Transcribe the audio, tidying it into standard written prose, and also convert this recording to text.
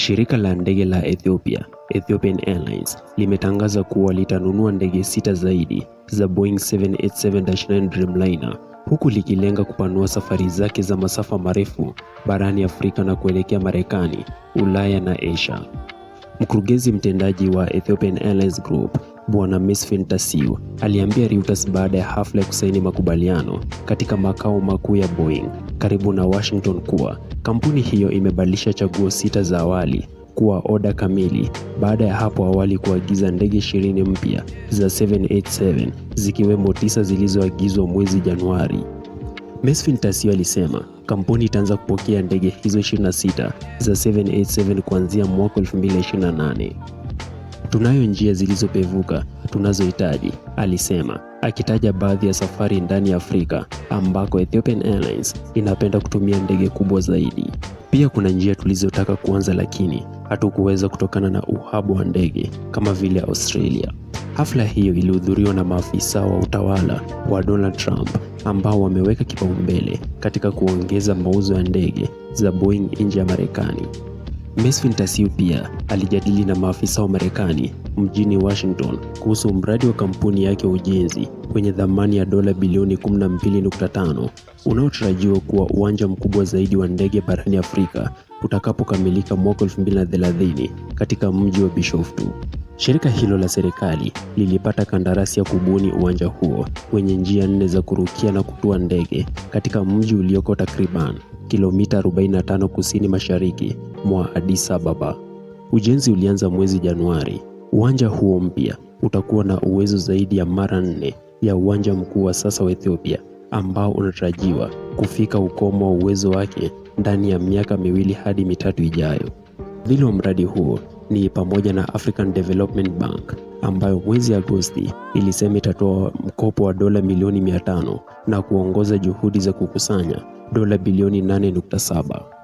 Shirika la ndege la Ethiopia, Ethiopian Airlines, limetangaza kuwa litanunua ndege 6 zaidi za Boeing 787-9 Dreamliner, huku likilenga kupanua safari zake za masafa marefu barani Afrika na kuelekea Marekani, Ulaya na Asia. Mkurugenzi mtendaji wa Ethiopian Airlines Group, Bwana Mesfin Tasiu, aliambia Reuters baada ya hafla ya kusaini makubaliano katika makao makuu ya Boeing karibu na Washington kuwa kampuni hiyo imebadilisha chaguo 6 za awali kuwa oda kamili baada ya hapo awali kuagiza ndege 20 mpya za 787 zikiwemo 9 zilizoagizwa mwezi Januari. Mesfin Tasiu alisema kampuni itaanza kupokea ndege hizo 26 za 787 kuanzia mwaka 2028. Tunayo njia zilizopevuka tunazohitaji, alisema, akitaja baadhi ya safari ndani ya Afrika ambako Ethiopian Airlines inapenda kutumia ndege kubwa zaidi. Pia kuna njia tulizotaka kuanza lakini hatukuweza kutokana na uhaba wa ndege kama vile Australia. Hafla hiyo ilihudhuriwa na maafisa wa utawala wa Donald Trump ambao wameweka kipaumbele katika kuongeza mauzo ya ndege za Boeing nje ya Marekani. Mesfin Tasiu pia alijadili na maafisa wa Marekani mjini Washington kuhusu mradi wa kampuni yake wa ujenzi wenye thamani ya dola bilioni 12.5 unaotarajiwa kuwa uwanja mkubwa zaidi wa ndege barani Afrika utakapokamilika mwaka 2030 katika mji wa Bishoftu. Shirika hilo la serikali lilipata kandarasi ya kubuni uwanja huo wenye njia 4 za kurukia na kutua ndege katika mji ulioko takriban kilomita 45 kusini mashariki mwa Addis Ababa. Ujenzi ulianza mwezi Januari. Uwanja huo mpya utakuwa na uwezo zaidi ya mara 4 ya uwanja mkuu wa sasa wa Ethiopia ambao unatarajiwa kufika ukomo wa uwezo wake ndani ya miaka 2 hadi 3 ijayo. Vile wa mradi huo ni pamoja na African Development Bank ambayo mwezi Agosti ilisema itatoa mkopo wa dola milioni 500 na kuongoza juhudi za kukusanya dola bilioni 8.7.